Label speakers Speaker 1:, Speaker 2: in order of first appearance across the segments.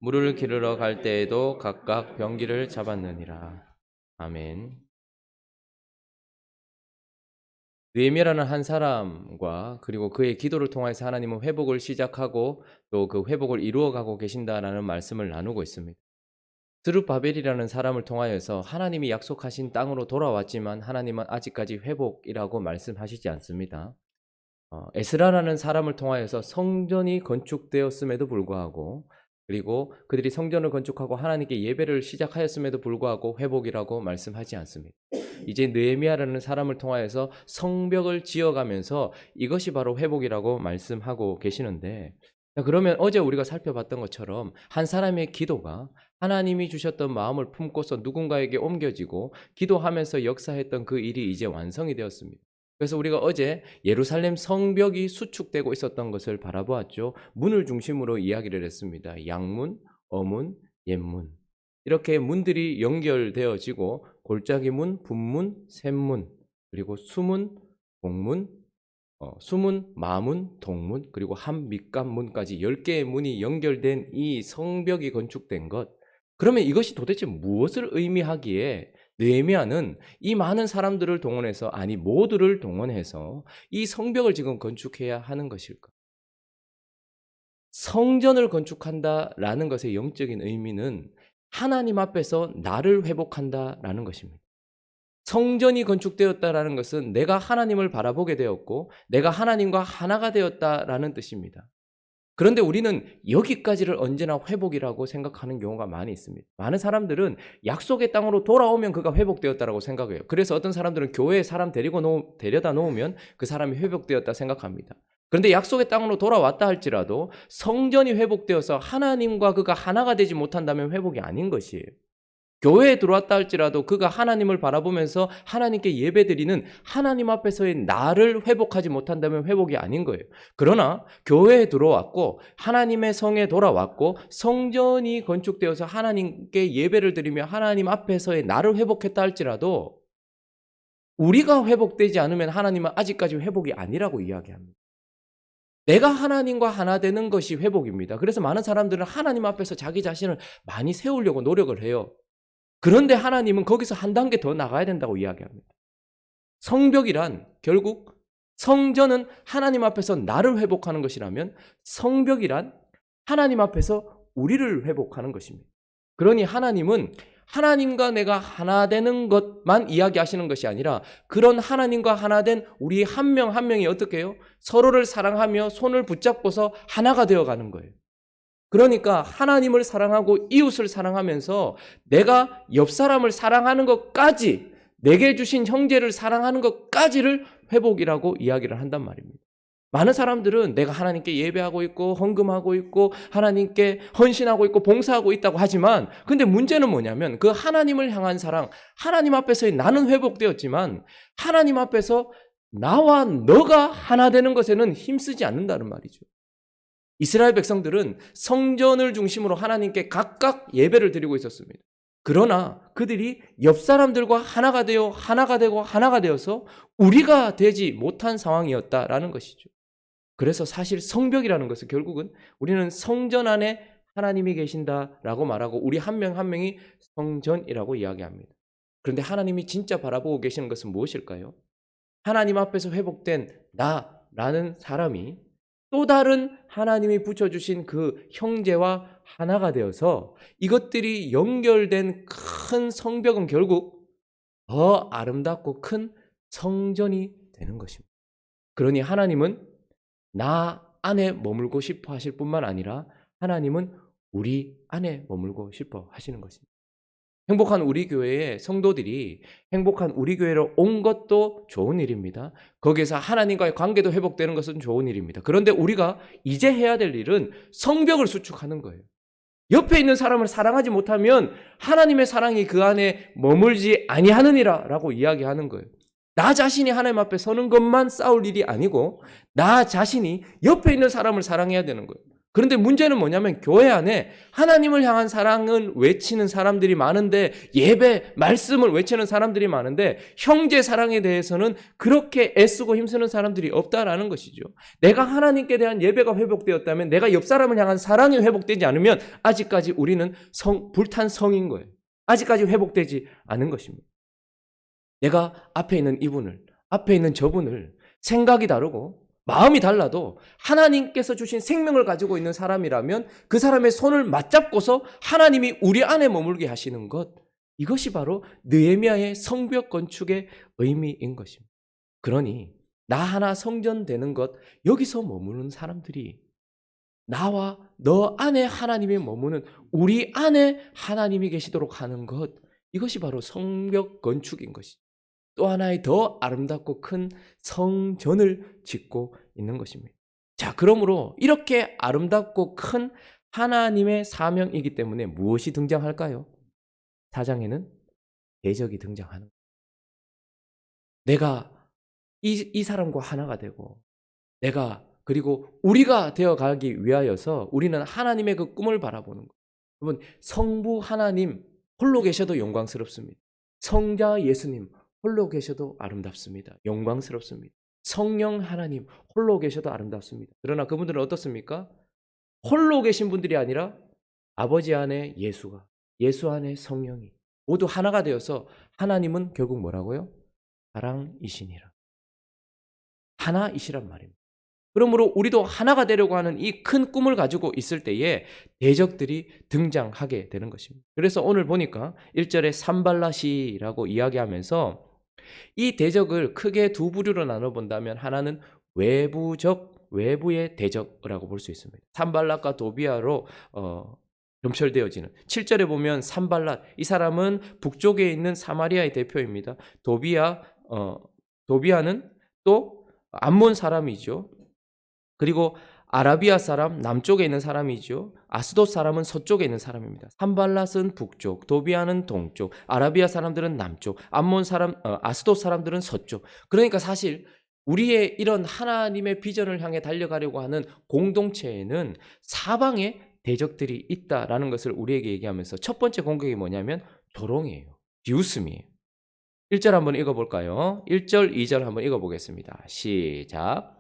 Speaker 1: 물을 기르러 갈 때에도 각각 병기를 잡았느니라. 아멘. 느헤미야라는 한 사람과 그리고 그의 기도를 통해서 하나님은 회복을 시작하고 또 그 회복을 이루어가고 계신다라는 말씀을 나누고 있습니다. 스룹바벨이라는 사람을 통하여서 하나님이 약속하신 땅으로 돌아왔지만 하나님은 아직까지 회복이라고 말씀하시지 않습니다. 에스라라는 사람을 통하여서 성전이 건축되었음에도 불구하고 그리고 그들이 성전을 건축하고 하나님께 예배를 시작하였음에도 불구하고 회복이라고 말씀하지 않습니다. 이제 느헤미야라는 사람을 통하여서 성벽을 지어가면서 이것이 바로 회복이라고 말씀하고 계시는데, 그러면 어제 우리가 살펴봤던 것처럼 한 사람의 기도가 하나님이 주셨던 마음을 품고서 누군가에게 옮겨지고 기도하면서 역사했던 그 일이 이제 완성이 되었습니다. 그래서 우리가 어제 예루살렘 성벽이 수축되고 있었던 것을 바라보았죠. 문을 중심으로 이야기를 했습니다. 양문, 어문, 옛문. 이렇게 문들이 연결되어지고 골짜기문, 분문, 샘문, 그리고 수문, 공문, 수문, 마문, 동문, 그리고 한밑간문까지 10개의 문이 연결된 이 성벽이 건축된 것. 그러면 이것이 도대체 무엇을 의미하기에 느헤미야는 이 많은 사람들을 동원해서, 아니 모두를 동원해서 이 성벽을 지금 건축해야 하는 것일까? 성전을 건축한다라는 것의 영적인 의미는 하나님 앞에서 나를 회복한다라는 것입니다. 성전이 건축되었다라는 것은 내가 하나님을 바라보게 되었고 내가 하나님과 하나가 되었다라는 뜻입니다. 그런데 우리는 여기까지를 언제나 회복이라고 생각하는 경우가 많이 있습니다. 많은 사람들은 약속의 땅으로 돌아오면 그가 회복되었다라고 생각해요. 그래서 어떤 사람들은 교회에 사람 데려다 놓으면 그 사람이 회복되었다 생각합니다. 그런데 약속의 땅으로 돌아왔다 할지라도 성전이 회복되어서 하나님과 그가 하나가 되지 못한다면 회복이 아닌 것이에요. 교회에 들어왔다 할지라도 그가 하나님을 바라보면서 하나님께 예배드리는 하나님 앞에서의 나를 회복하지 못한다면 회복이 아닌 거예요. 그러나 교회에 들어왔고 하나님의 성에 돌아왔고 성전이 건축되어서 하나님께 예배를 드리며 하나님 앞에서의 나를 회복했다 할지라도 우리가 회복되지 않으면 하나님은 아직까지 회복이 아니라고 이야기합니다. 내가 하나님과 하나 되는 것이 회복입니다. 그래서 많은 사람들은 하나님 앞에서 자기 자신을 많이 세우려고 노력을 해요. 그런데 하나님은 거기서 한 단계 더 나가야 된다고 이야기합니다. 성벽이란 결국 성전은 하나님 앞에서 나를 회복하는 것이라면 성벽이란 하나님 앞에서 우리를 회복하는 것입니다. 그러니 하나님은 하나님과 내가 하나 되는 것만 이야기하시는 것이 아니라 그런 하나님과 하나 된 우리 한 명 한 명이 어떻게 해요? 서로를 사랑하며 손을 붙잡고서 하나가 되어가는 거예요. 그러니까 하나님을 사랑하고 이웃을 사랑하면서 내가 옆 사람을 사랑하는 것까지, 내게 주신 형제를 사랑하는 것까지를 회복이라고 이야기를 한단 말입니다. 많은 사람들은 내가 하나님께 예배하고 있고 헌금하고 있고 하나님께 헌신하고 있고 봉사하고 있다고 하지만 근데 문제는 뭐냐면 그 하나님을 향한 사랑, 하나님 앞에서의 나는 회복되었지만 하나님 앞에서 나와 너가 하나 되는 것에는 힘쓰지 않는다는 말이죠. 이스라엘 백성들은 성전을 중심으로 하나님께 각각 예배를 드리고 있었습니다. 그러나 그들이 옆 사람들과 하나가 되어 하나가 되고 하나가 되어서 우리가 되지 못한 상황이었다라는 것이죠. 그래서 사실 성벽이라는 것은 결국은 우리는 성전 안에 하나님이 계신다라고 말하고 우리 한 명 한 명이 성전이라고 이야기합니다. 그런데 하나님이 진짜 바라보고 계시는 것은 무엇일까요? 하나님 앞에서 회복된 나라는 사람이 또 다른 하나님이 붙여주신 그 형제와 하나가 되어서 이것들이 연결된 큰 성벽은 결국 더 아름답고 큰 성전이 되는 것입니다. 그러니 하나님은 나 안에 머물고 싶어 하실 뿐만 아니라 하나님은 우리 안에 머물고 싶어 하시는 것입니다. 행복한 우리 교회의 성도들이 행복한 우리 교회로 온 것도 좋은 일입니다. 거기에서 하나님과의 관계도 회복되는 것은 좋은 일입니다. 그런데 우리가 이제 해야 될 일은 성벽을 수축하는 거예요. 옆에 있는 사람을 사랑하지 못하면 하나님의 사랑이 그 안에 머물지 아니하느니라 라고 이야기하는 거예요. 나 자신이 하나님 앞에 서는 것만 싸울 일이 아니고 나 자신이 옆에 있는 사람을 사랑해야 되는 거예요. 그런데 문제는 뭐냐면 교회 안에 하나님을 향한 사랑은 외치는 사람들이 많은데, 예배, 말씀을 외치는 사람들이 많은데 형제 사랑에 대해서는 그렇게 애쓰고 힘쓰는 사람들이 없다라는 것이죠. 내가 하나님께 대한 예배가 회복되었다면, 내가 옆 사람을 향한 사랑이 회복되지 않으면 아직까지 우리는 불탄 성인 거예요. 아직까지 회복되지 않은 것입니다. 내가 앞에 있는 이분을, 앞에 있는 저분을 생각이 다르고 마음이 달라도 하나님께서 주신 생명을 가지고 있는 사람이라면 그 사람의 손을 맞잡고서 하나님이 우리 안에 머물게 하시는 것, 이것이 바로 느헤미야의 성벽 건축의 의미인 것입니다. 그러니 나 하나 성전되는 것, 여기서 머무는 사람들이 나와 너 안에 하나님이 머무는, 우리 안에 하나님이 계시도록 하는 것, 이것이 바로 성벽 건축인 것이죠. 또 하나의 더 아름답고 큰 성전을 짓고 있는 것입니다. 자, 그러므로 이렇게 아름답고 큰 하나님의 사명이기 때문에 무엇이 등장할까요? 4장에는 대적이 등장하는 거예요. 내가 이 사람과 하나가 되고, 그리고 우리가 되어가기 위하여서 우리는 하나님의 그 꿈을 바라보는 거예요. 여러분, 성부 하나님 홀로 계셔도 영광스럽습니다. 성자 예수님 홀로 계셔도 아름답습니다. 영광스럽습니다. 성령 하나님 홀로 계셔도 아름답습니다. 그러나 그분들은 어떻습니까? 홀로 계신 분들이 아니라 아버지 안에 예수가, 예수 안에 성령이 모두 하나가 되어서, 하나님은 결국 뭐라고요? 사랑이시니라. 하나이시란 말입니다. 그러므로 우리도 하나가 되려고 하는 이 큰 꿈을 가지고 있을 때에 대적들이 등장하게 되는 것입니다. 그래서 오늘 보니까 1절에 산발랏이라고 이야기하면서 이 대적을 크게 두 부류로 나눠본다면, 하나는 외부의 대적이라고 볼 수 있습니다. 산발랏과 도비아로 점철되어지는, 7절에 보면 산발랏, 이 사람은 북쪽에 있는 사마리아의 대표입니다. 도비아는 또 암몬 사람이죠. 그리고 아라비아 사람, 남쪽에 있는 사람이죠. 아스돗 사람은 서쪽에 있는 사람입니다. 산발랏은 북쪽, 도비아는 동쪽, 아라비아 사람들은 남쪽, 암몬 사람, 아스돗 사람들은 서쪽. 그러니까 사실 우리의 이런 하나님의 비전을 향해 달려가려고 하는 공동체에는 사방에 대적들이 있다라는 것을 우리에게 얘기하면서, 첫 번째 공격이 뭐냐면 조롱이에요. 비웃음이에요. 1절 한번 읽어볼까요? 1절, 2절 한번 읽어보겠습니다. 시작.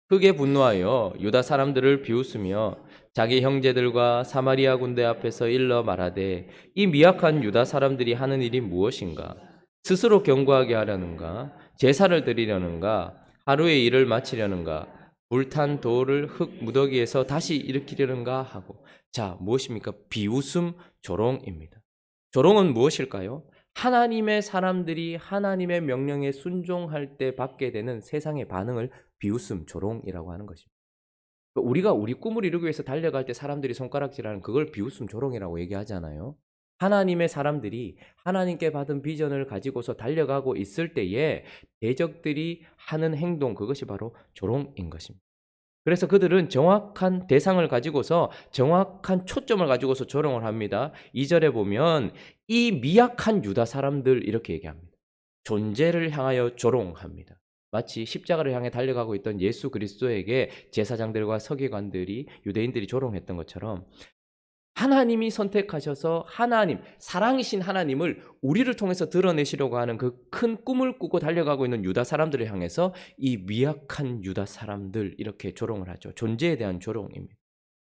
Speaker 1: 크게 분노하여 유다 사람들을 비웃으며 자기 형제들과 사마리아 군대 앞에서 일러 말하되, 이 미약한 유다 사람들이 하는 일이 무엇인가? 스스로 경고하게 하려는가? 제사를 드리려는가? 하루의 일을 마치려는가? 불탄 돌을 흙 무더기에서 다시 일으키려는가 하고. 자, 무엇입니까? 비웃음, 조롱입니다. 조롱은 무엇일까요? 하나님의 사람들이 하나님의 명령에 순종할 때 받게 되는 세상의 반응을 비웃음, 조롱이라고 하는 것입니다. 우리가 우리 꿈을 이루기 위해서 달려갈 때 사람들이 손가락질하는 그걸 비웃음, 조롱이라고 얘기하잖아요. 하나님의 사람들이 하나님께 받은 비전을 가지고서 달려가고 있을 때에 대적들이 하는 행동, 그것이 바로 조롱인 것입니다. 그래서 그들은 정확한 대상을 가지고서, 정확한 초점을 가지고서 조롱을 합니다. 2절에 보면 이 미약한 유다 사람들, 이렇게 얘기합니다. 존재를 향하여 조롱합니다. 마치 십자가를 향해 달려가고 있던 예수 그리스도에게 제사장들과 서기관들이, 유대인들이 조롱했던 것처럼, 하나님이 선택하셔서 하나님, 사랑이신 하나님을 우리를 통해서 드러내시려고 하는 그 큰 꿈을 꾸고 달려가고 있는 유다 사람들을 향해서 이 미약한 유다 사람들, 이렇게 조롱을 하죠. 존재에 대한 조롱입니다.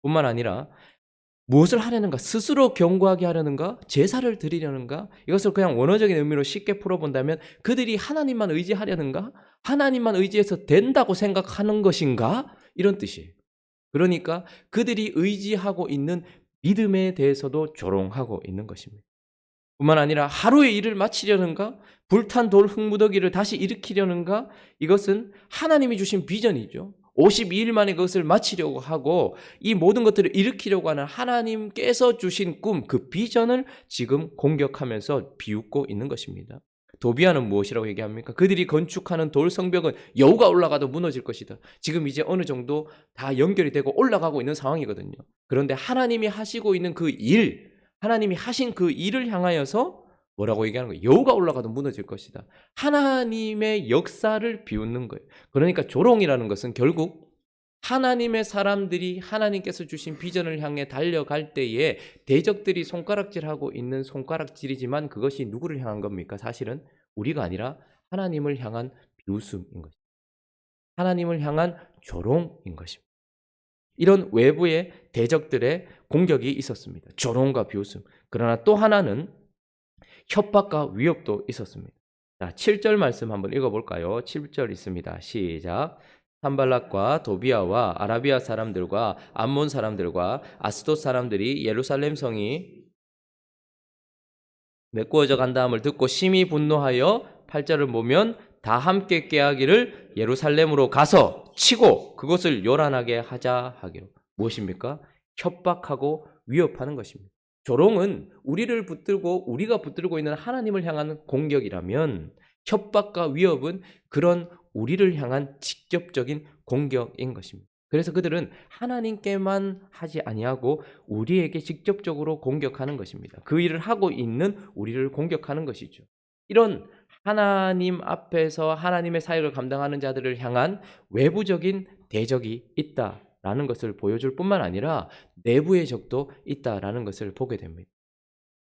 Speaker 1: 뿐만 아니라 무엇을 하려는가? 스스로 경고하게 하려는가? 제사를 드리려는가? 이것을 그냥 원어적인 의미로 쉽게 풀어본다면, 그들이 하나님만 의지하려는가? 하나님만 의지해서 된다고 생각하는 것인가? 이런 뜻이에요. 그러니까 그들이 의지하고 있는 믿음에 대해서도 조롱하고 있는 것입니다. 뿐만 아니라 하루의 일을 마치려는가? 불탄 돌 흙무더기를 다시 일으키려는가? 이것은 하나님이 주신 비전이죠. 52일 만에 그것을 마치려고 하고, 이 모든 것들을 일으키려고 하는 하나님께서 주신 꿈, 그 비전을 지금 공격하면서 비웃고 있는 것입니다. 도비아는 무엇이라고 얘기합니까? 그들이 건축하는 돌 성벽은 여우가 올라가도 무너질 것이다. 지금 이제 어느 정도 다 연결이 되고 올라가고 있는 상황이거든요. 그런데 하나님이 하시고 있는 그 일, 하나님이 하신 그 일을 향하여서 뭐라고 얘기하는 거예요? 여우가 올라가도 무너질 것이다. 하나님의 역사를 비웃는 거예요. 그러니까 조롱이라는 것은 결국 하나님의 사람들이 하나님께서 주신 비전을 향해 달려갈 때에 대적들이 손가락질하고 있는 손가락질이지만 그것이 누구를 향한 겁니까? 사실은 우리가 아니라 하나님을 향한 비웃음인 것입니다. 하나님을 향한 조롱인 것입니다. 이런 외부의 대적들의 공격이 있었습니다. 조롱과 비웃음. 그러나 또 하나는 협박과 위협도 있었습니다. 자, 7절 말씀 한번 읽어볼까요? 7절 있습니다. 시작. 산발락과 도비아와 아라비아 사람들과 암몬 사람들과 아스돗 사람들이 예루살렘 성이 메꾸어져 간다함을 듣고 심히 분노하여 8절을 보면 다 함께 꾀하기를 예루살렘으로 가서 치고 그것을 요란하게 하자 하기로. 무엇입니까? 협박하고 위협하는 것입니다. 조롱은 우리를 붙들고 우리가 붙들고 있는 하나님을 향한 공격이라면 협박과 위협은 그런 우리를 향한 직접적인 공격인 것입니다. 그래서 그들은 하나님께만 하지 아니하고 우리에게 직접적으로 공격하는 것입니다. 그 일을 하고 있는 우리를 공격하는 것이죠. 이런 하나님 앞에서 하나님의 사역을 감당하는 자들을 향한 외부적인 대적이 있다라는 것을 보여줄 뿐만 아니라 내부의 적도 있다라는 것을 보게 됩니다.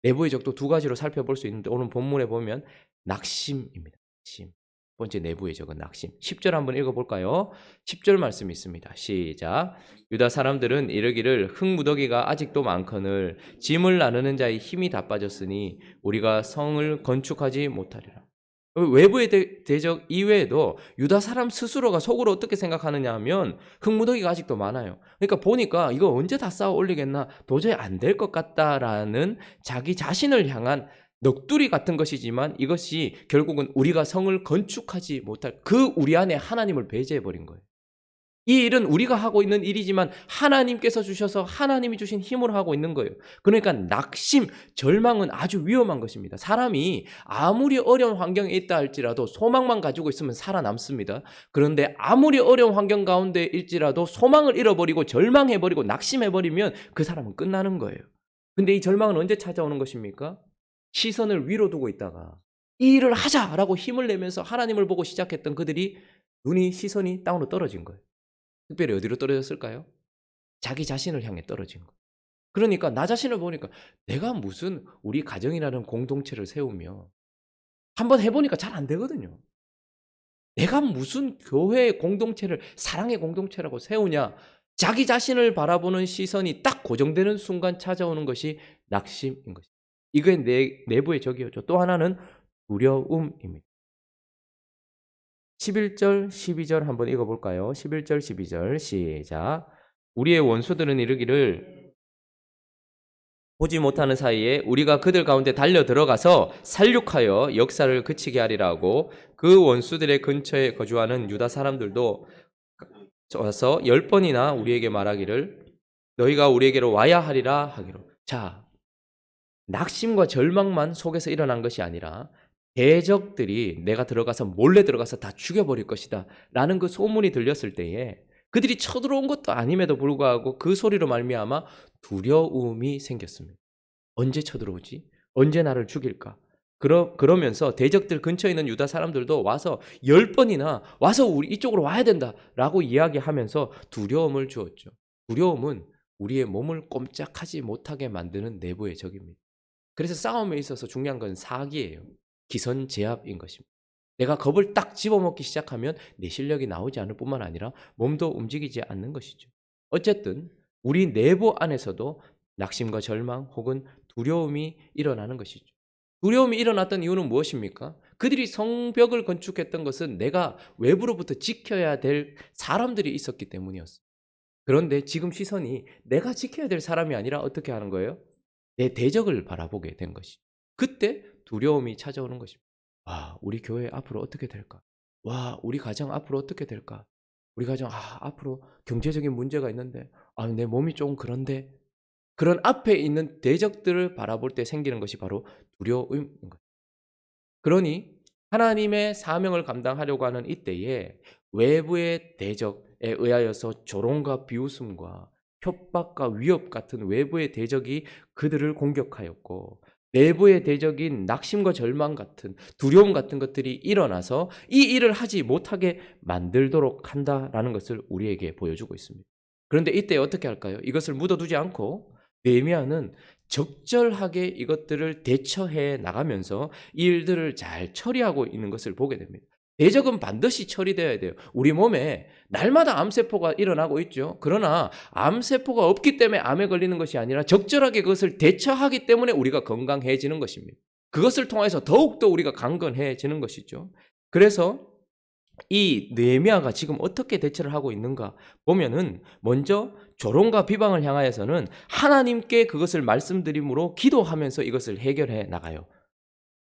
Speaker 1: 내부의 적도 두 가지로 살펴볼 수 있는데 오늘 본문에 보면 낙심입니다. 낙심. 첫 번째 내부의 적은 낙심. 10절 한번 읽어볼까요? 10절 말씀이 있습니다. 시작. 유다 사람들은 이르기를 흙무더기가 아직도 많거늘 짐을 나누는 자의 힘이 다 빠졌으니 우리가 성을 건축하지 못하리라. 외부의 대적 이외에도 유다 사람 스스로가 속으로 어떻게 생각하느냐 하면 흙무더기가 아직도 많아요. 그러니까 보니까 이거 언제 다 쌓아 올리겠나 도저히 안 될 것 같다라는 자기 자신을 향한 넋두리 같은 것이지만 이것이 결국은 우리가 성을 건축하지 못할 그 우리 안에 하나님을 배제해버린 거예요. 이 일은 우리가 하고 있는 일이지만 하나님께서 주셔서 하나님이 주신 힘으로 하고 있는 거예요. 그러니까 낙심, 절망은 아주 위험한 것입니다. 사람이 아무리 어려운 환경에 있다 할지라도 소망만 가지고 있으면 살아남습니다. 그런데 아무리 어려운 환경 가운데 일지라도 소망을 잃어버리고 절망해버리고 낙심해버리면 그 사람은 끝나는 거예요. 근데 이 절망은 언제 찾아오는 것입니까? 시선을 위로 두고 있다가 이 일을 하자라고 힘을 내면서 하나님을 보고 시작했던 그들이 시선이 땅으로 떨어진 거예요. 특별히 어디로 떨어졌을까요? 자기 자신을 향해 떨어진 거. 그러니까 나 자신을 보니까 내가 무슨 우리 가정이라는 공동체를 세우며 한번 해보니까 잘 안 되거든요. 내가 무슨 교회의 공동체를 사랑의 공동체라고 세우냐. 자기 자신을 바라보는 시선이 딱 고정되는 순간 찾아오는 것이 낙심인 것입니다. 이게 내부의 적이었죠. 또 하나는 두려움입니다. 11절, 12절 한번 읽어볼까요? 11절, 12절 시작. 우리의 원수들은 이르기를 보지 못하는 사이에 우리가 그들 가운데 달려 들어가서 살육하여 역사를 그치게 하리라 하고 그 원수들의 근처에 거주하는 유다 사람들도 와서 10번이나 우리에게 말하기를 너희가 우리에게로 와야 하리라 하기로. 자, 낙심과 절망만 속에서 일어난 것이 아니라 대적들이 내가 들어가서 몰래 들어가서 다 죽여버릴 것이다 라는 그 소문이 들렸을 때에 그들이 쳐들어온 것도 아님에도 불구하고 그 소리로 말미암아 두려움이 생겼습니다. 언제 쳐들어오지? 언제 나를 죽일까? 그러면서 대적들 근처에 있는 유다 사람들도 와서 10번이나 와서 우리 이쪽으로 와야 된다라고 이야기하면서 두려움을 주었죠. 두려움은 우리의 몸을 꼼짝하지 못하게 만드는 내부의 적입니다. 그래서 싸움에 있어서 중요한 건 사기예요. 기선제압인 것입니다. 내가 겁을 딱 집어먹기 시작하면 내 실력이 나오지 않을 뿐만 아니라 몸도 움직이지 않는 것이죠. 어쨌든 우리 내부 안에서도 낙심과 절망 혹은 두려움이 일어나는 것이죠. 두려움이 일어났던 이유는 무엇입니까? 그들이 성벽을 건축했던 것은 내가 외부로부터 지켜야 될 사람들이 있었기 때문이었어요. 그런데 지금 시선이 내가 지켜야 될 사람이 아니라 어떻게 하는 거예요? 내 대적을 바라보게 된 것이죠. 그때 두려움이 찾아오는 것입니다. 와, 우리 교회 앞으로 어떻게 될까? 와, 우리 가정 앞으로 어떻게 될까? 우리 가정, 앞으로 경제적인 문제가 있는데, 내 몸이 좀 그런데, 그런 앞에 있는 대적들을 바라볼 때 생기는 것이 바로 두려움인 거예요. 그러니 하나님의 사명을 감당하려고 하는 이때에 외부의 대적에 의하여서 조롱과 비웃음과 협박과 위협 같은 외부의 대적이 그들을 공격하였고 내부의 대적인 낙심과 절망 같은 두려움 같은 것들이 일어나서 이 일을 하지 못하게 만들도록 한다라는 것을 우리에게 보여주고 있습니다. 그런데 이때 어떻게 할까요? 이것을 묻어두지 않고 느헤미야는 적절하게 이것들을 대처해 나가면서 이 일들을 잘 처리하고 있는 것을 보게 됩니다. 대적은 반드시 처리되어야 돼요. 우리 몸에 날마다 암세포가 일어나고 있죠. 그러나 암세포가 없기 때문에 암에 걸리는 것이 아니라 적절하게 그것을 대처하기 때문에 우리가 건강해지는 것입니다. 그것을 통해서 더욱더 우리가 강건해지는 것이죠. 그래서 이 느헤미야가 지금 어떻게 대처를 하고 있는가 보면은 먼저 조롱과 비방을 향하여서는 하나님께 그것을 말씀드림으로 기도하면서 이것을 해결해 나가요.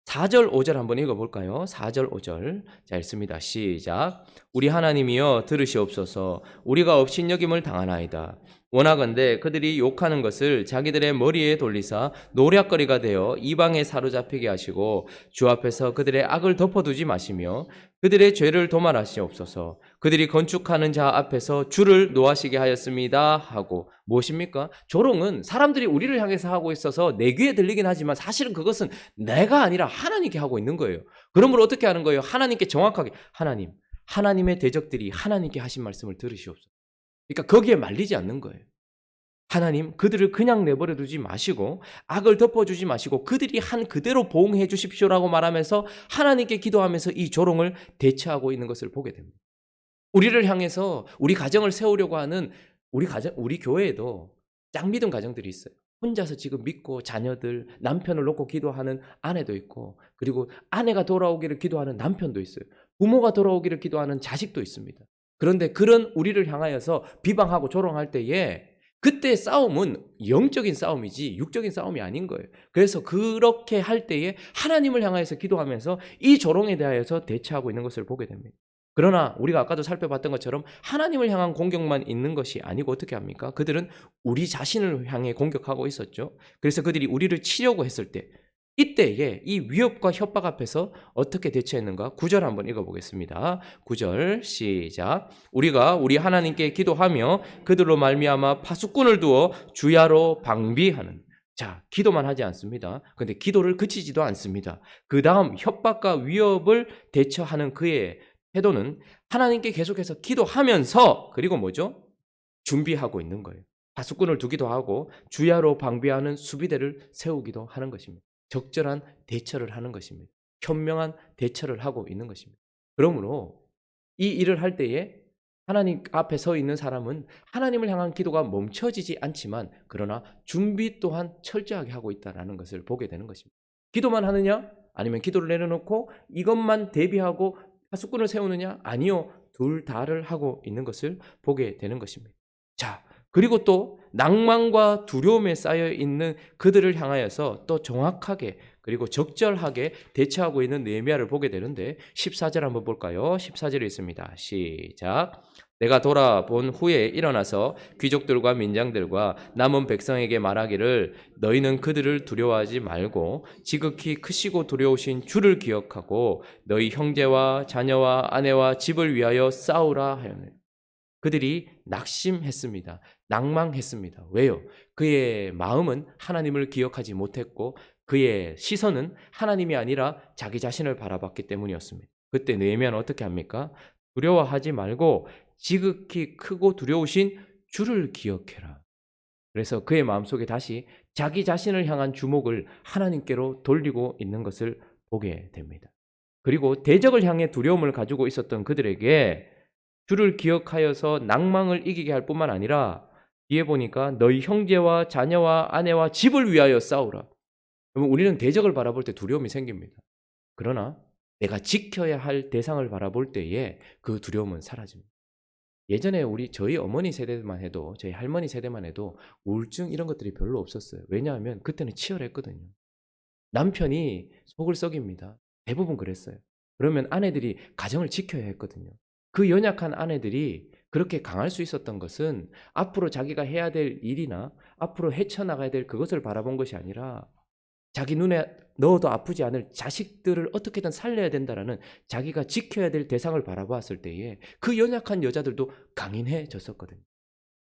Speaker 1: 4절 5절 한번 읽어볼까요? 4절 5절 자 읽습니다. 시작. 우리 하나님이여 들으시옵소서. 우리가 업신여김을 당하나이다. 원하건대 그들이 욕하는 것을 자기들의 머리에 돌리사 노략거리가 되어 이방에 사로잡히게 하시고 주 앞에서 그들의 악을 덮어두지 마시며 그들의 죄를 도말하시옵소서. 그들이 건축하는 자 앞에서 주를 노하시게 하였습니다 하고 무엇입니까? 조롱은 사람들이 우리를 향해서 하고 있어서 내 귀에 들리긴 하지만 사실은 그것은 내가 아니라 하나님께 하고 있는 거예요. 그러므로 어떻게 하는 거예요? 하나님께 정확하게 하나님의 대적들이 하나님께 하신 말씀을 들으시옵소서. 그러니까 거기에 말리지 않는 거예요. 하나님 그들을 그냥 내버려 두지 마시고 악을 덮어주지 마시고 그들이 한 그대로 보응해 주십시오라고 말하면서 하나님께 기도하면서 이 조롱을 대처하고 있는 것을 보게 됩니다. 우리를 향해서 우리 가정을 세우려고 하는 우리 교회에도 짱 믿은 가정들이 있어요. 혼자서 지금 믿고 자녀들, 남편을 놓고 기도하는 아내도 있고 그리고 아내가 돌아오기를 기도하는 남편도 있어요. 부모가 돌아오기를 기도하는 자식도 있습니다. 그런데 그런 우리를 향하여서 비방하고 조롱할 때에 그때의 싸움은 영적인 싸움이지 육적인 싸움이 아닌 거예요. 그래서 그렇게 할 때에 하나님을 향하여서 기도하면서 이 조롱에 대하여서 대처하고 있는 것을 보게 됩니다. 그러나 우리가 아까도 살펴봤던 것처럼 하나님을 향한 공격만 있는 것이 아니고 어떻게 합니까? 그들은 우리 자신을 향해 공격하고 있었죠. 그래서 그들이 우리를 치려고 했을 때 이때에 이 위협과 협박 앞에서 어떻게 대처했는가? 9절 한번 읽어보겠습니다. 9절 시작. 우리가 우리 하나님께 기도하며 그들로 말미암아 파수꾼을 두어 주야로 방비하는. 자, 기도만 하지 않습니다. 그런데 기도를 그치지도 않습니다. 그 다음 협박과 위협을 대처하는 그의 태도는 하나님께 계속해서 기도하면서 그리고 뭐죠? 준비하고 있는 거예요. 파수꾼을 두기도 하고 주야로 방비하는 수비대를 세우기도 하는 것입니다. 적절한 대처를 하는 것입니다. 현명한 대처를 하고 있는 것입니다. 그러므로 이 일을 할 때에 하나님 앞에 서 있는 사람은 하나님을 향한 기도가 멈춰지지 않지만 그러나 준비 또한 철저하게 하고 있다는 것을 보게 되는 것입니다. 기도만 하느냐? 아니면 기도를 내려놓고 이것만 대비하고 파수꾼을 세우느냐? 아니요. 둘 다를 하고 있는 것을 보게 되는 것입니다. 자, 그리고 또 낭만과 두려움에 쌓여 있는 그들을 향하여서 또 정확하게 그리고 적절하게 대처하고 있는 느헤미야를 보게 되는데 14절 한번 볼까요? 14절에 있습니다. 시작. 내가 돌아본 후에 일어나서 귀족들과 민장들과 남은 백성에게 말하기를 너희는 그들을 두려워하지 말고 지극히 크시고 두려우신 주를 기억하고 너희 형제와 자녀와 아내와 집을 위하여 싸우라 하였네. 그들이 낙심했습니다. 낭망했습니다. 왜요? 그의 마음은 하나님을 기억하지 못했고 그의 시선은 하나님이 아니라 자기 자신을 바라봤기 때문이었습니다. 그때 느헤미야는 어떻게 합니까? 두려워하지 말고 지극히 크고 두려우신 주를 기억해라. 그래서 그의 마음속에 다시 자기 자신을 향한 주목을 하나님께로 돌리고 있는 것을 보게 됩니다. 그리고 대적을 향해 두려움을 가지고 있었던 그들에게 주를 기억하여서 낭망을 이기게 할 뿐만 아니라 뒤에 보니까 너희 형제와 자녀와 아내와 집을 위하여 싸우라. 그러면 우리는 대적을 바라볼 때 두려움이 생깁니다. 그러나 내가 지켜야 할 대상을 바라볼 때에 그 두려움은 사라집니다. 예전에 저희 어머니 세대만 해도 저희 할머니 세대만 해도 우울증 이런 것들이 별로 없었어요. 왜냐하면 그때는 치열했거든요. 남편이 속을 썩입니다. 대부분 그랬어요. 그러면 아내들이 가정을 지켜야 했거든요. 그 연약한 아내들이 그렇게 강할 수 있었던 것은 앞으로 자기가 해야 될 일이나 앞으로 헤쳐나가야 될 그것을 바라본 것이 아니라 자기 눈에 넣어도 아프지 않을 자식들을 어떻게든 살려야 된다라는 자기가 지켜야 될 대상을 바라봤을 때에 그 연약한 여자들도 강인해졌었거든요.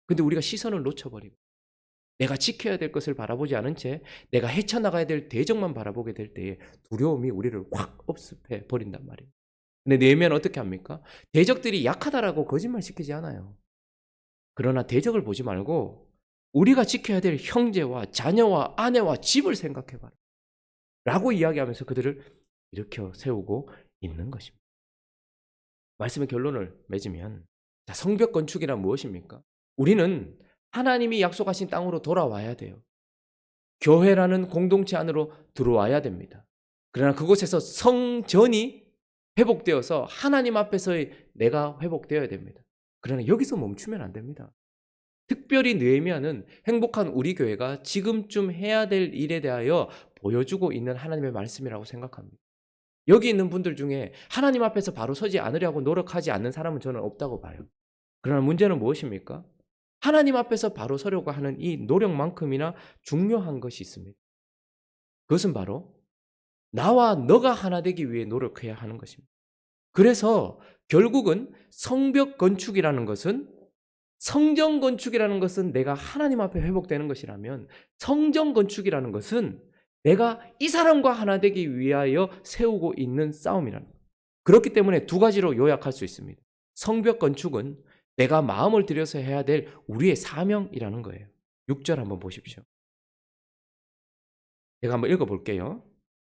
Speaker 1: 근데 우리가 시선을 놓쳐버립니다. 내가 지켜야 될 것을 바라보지 않은 채 내가 헤쳐나가야 될 대적만 바라보게 될 때에 두려움이 우리를 확 업습해 버린단 말이에요. 근데 느헤미야는 어떻게 합니까? 대적들이 약하다라고 거짓말 시키지 않아요. 그러나 대적을 보지 말고 우리가 지켜야 될 형제와 자녀와 아내와 집을 생각해봐라 라고 이야기하면서 그들을 일으켜 세우고 있는 것입니다. 말씀의 결론을 맺으면, 자, 성벽 건축이란 무엇입니까? 우리는 하나님이 약속하신 땅으로 돌아와야 돼요. 교회라는 공동체 안으로 들어와야 됩니다. 그러나 그곳에서 성전이 회복되어서 하나님 앞에서의 내가 회복되어야 됩니다. 그러나 여기서 멈추면 안 됩니다. 특별히 느헤미야는 행복한 우리 교회가 지금쯤 해야 될 일에 대하여 보여주고 있는 하나님의 말씀이라고 생각합니다. 여기 있는 분들 중에 하나님 앞에서 바로 서지 않으려고 노력하지 않는 사람은 저는 없다고 봐요. 그러나 문제는 무엇입니까? 하나님 앞에서 바로 서려고 하는 이 노력만큼이나 중요한 것이 있습니다. 그것은 바로 나와 너가 하나 되기 위해 노력해야 하는 것입니다. 그래서 결국은 성벽 건축이라는 것은, 성전 건축이라는 것은 내가 하나님 앞에 회복되는 것이라면, 성전 건축이라는 것은 내가 이 사람과 하나 되기 위하여 세우고 있는 싸움이라는 거예요. 그렇기 때문에 두 가지로 요약할 수 있습니다. 성벽 건축은 내가 마음을 들여서 해야 될 우리의 사명이라는 거예요. 6절 한번 보십시오. 제가 한번 읽어볼게요.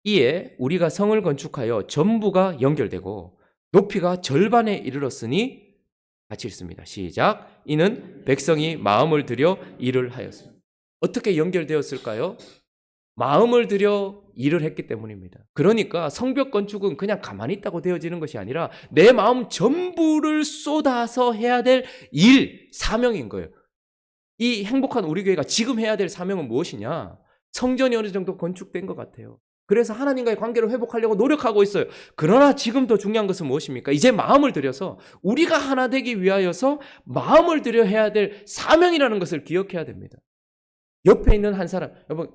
Speaker 1: 이에 우리가 성을 건축하여 전부가 연결되고 높이가 절반에 이르렀으니, 같이 읽습니다. 시작. 이는 백성이 마음을 들여 일을 하였습니다. 어떻게 연결되었을까요? 마음을 들여 일을 했기 때문입니다. 그러니까 성벽 건축은 그냥 가만히 있다고 되어지는 것이 아니라 내 마음 전부를 쏟아서 해야 될 일, 사명인 거예요. 이 행복한 우리 교회가 지금 해야 될 사명은 무엇이냐? 성전이 어느 정도 건축된 것 같아요. 그래서 하나님과의 관계를 회복하려고 노력하고 있어요. 그러나 지금 더 중요한 것은 무엇입니까? 이제 마음을 들여서 우리가 하나 되기 위하여서 마음을 들여 해야 될 사명이라는 것을 기억해야 됩니다. 옆에 있는 한 사람, 여러분,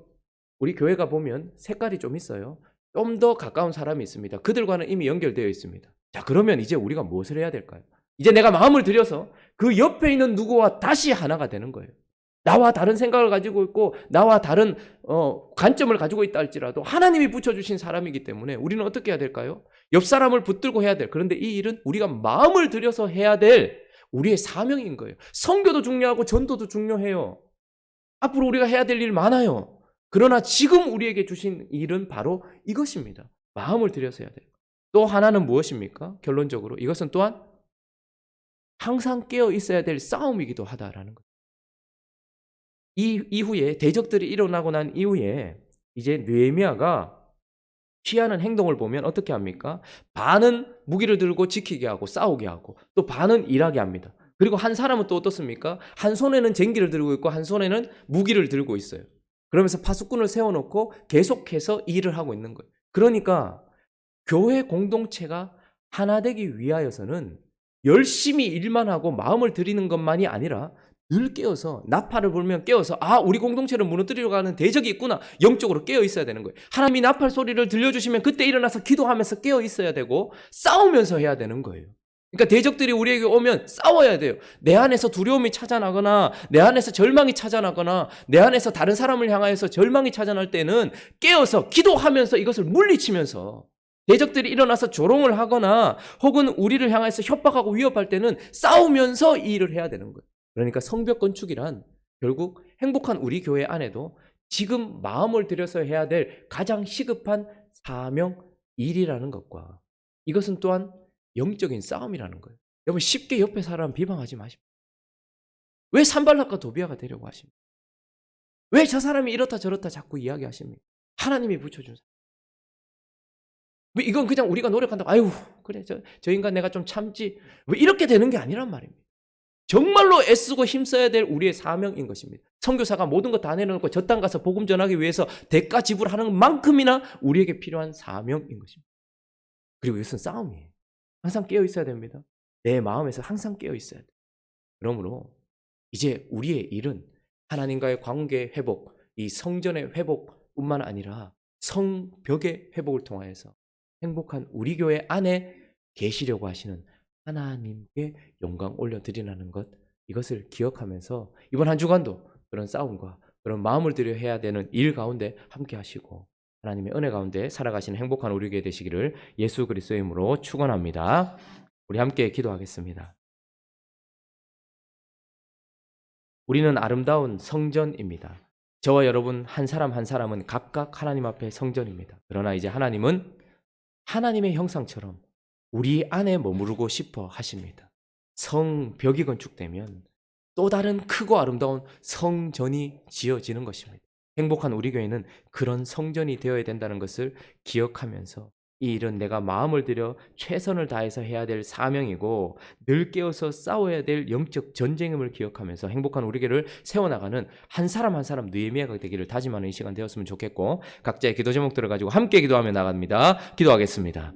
Speaker 1: 우리 교회가 보면 색깔이 좀 있어요. 좀 더 가까운 사람이 있습니다. 그들과는 이미 연결되어 있습니다. 자, 그러면 이제 우리가 무엇을 해야 될까요? 이제 내가 마음을 들여서 그 옆에 있는 누구와 다시 하나가 되는 거예요. 나와 다른 생각을 가지고 있고 나와 다른 관점을 가지고 있다 할지라도 하나님이 붙여주신 사람이기 때문에 우리는 어떻게 해야 될까요? 옆 사람을 붙들고 해야 될, 그런데 이 일은 우리가 마음을 들여서 해야 될 우리의 사명인 거예요. 선교도 중요하고 전도도 중요해요. 앞으로 우리가 해야 될 일 많아요. 그러나 지금 우리에게 주신 일은 바로 이것입니다. 마음을 들여서 해야 돼요. 또 하나는 무엇입니까? 결론적으로 이것은 또한 항상 깨어 있어야 될 싸움이기도 하다라는 거예요. 이 이후에 대적들이 일어나고 난 이후에 이제 느헤미야가 취하는 행동을 보면 어떻게 합니까? 반은 무기를 들고 지키게 하고 싸우게 하고 또 반은 일하게 합니다. 그리고 한 사람은 또 어떻습니까? 한 손에는 쟁기를 들고 있고 한 손에는 무기를 들고 있어요. 그러면서 파수꾼을 세워놓고 계속해서 일을 하고 있는 거예요. 그러니까 교회 공동체가 하나 되기 위하여서는 열심히 일만 하고 마음을 들이는 것만이 아니라 늘 깨어서, 나팔을 불면 깨어서, 아, 우리 공동체를 무너뜨리려고 하는 대적이 있구나, 영적으로 깨어 있어야 되는 거예요. 하나님이 나팔 소리를 들려주시면 그때 일어나서 기도하면서 깨어 있어야 되고 싸우면서 해야 되는 거예요. 그러니까 대적들이 우리에게 오면 싸워야 돼요. 내 안에서 두려움이 찾아나거나 내 안에서 절망이 찾아나거나 내 안에서 다른 사람을 향하여서 절망이 찾아날 때는 깨어서 기도하면서 이것을 물리치면서, 대적들이 일어나서 조롱을 하거나 혹은 우리를 향해서 협박하고 위협할 때는 싸우면서 이 일을 해야 되는 거예요. 그러니까 성벽 건축이란 결국 행복한 우리 교회 안에도 지금 마음을 들여서 해야 될 가장 시급한 사명, 일이라는 것과 이것은 또한 영적인 싸움이라는 거예요. 여러분, 쉽게 옆에 사람 비방하지 마십시오. 왜 산발락과 도비아가 되려고 하십니까? 왜 저 사람이 이렇다 저렇다 자꾸 이야기하십니까? 하나님이 붙여준 사람. 왜 이건 그냥 우리가 노력한다고, 아유 그래 저 인간 내가 좀 참지, 왜 이렇게 되는 게 아니란 말입니다. 정말로 애쓰고 힘써야 될 우리의 사명인 것입니다. 선교사가 모든 것 다 내려놓고 저 땅 가서 복음 전하기 위해서 대가 지불하는 만큼이나 우리에게 필요한 사명인 것입니다. 그리고 이것은 싸움이에요. 항상 깨어 있어야 됩니다. 내 마음에서 항상 깨어 있어야 돼요. 그러므로 이제 우리의 일은 하나님과의 관계 회복, 이 성전의 회복뿐만 아니라 성벽의 회복을 통하여서 행복한 우리 교회 안에 계시려고 하시는 하나님께 영광 올려드리라는 것, 이것을 기억하면서 이번 한 주간도 그런 싸움과 그런 마음을 들여 해야 되는 일 가운데 함께 하시고 하나님의 은혜 가운데 살아가시는 행복한 우리 교회 되시기를 예수 그리스도의 이름으로 축원합니다. 우리 함께 기도하겠습니다. 우리는 아름다운 성전입니다. 저와 여러분 한 사람 한 사람은 각각 하나님 앞에 성전입니다. 그러나 이제 하나님은 하나님의 형상처럼 우리 안에 머무르고 싶어 하십니다. 성벽이 건축되면 또 다른 크고 아름다운 성전이 지어지는 것입니다. 행복한 우리 교회는 그런 성전이 되어야 된다는 것을 기억하면서 이 일은 내가 마음을 들여 최선을 다해서 해야 될 사명이고 늘 깨어서 싸워야 될 영적 전쟁임을 기억하면서 행복한 우리 교회를 세워나가는 한 사람 한 사람 느헤미야가 되기를 다짐하는 이 시간 되었으면 좋겠고 각자의 기도 제목들을 가지고 함께 기도하며 나갑니다. 기도하겠습니다.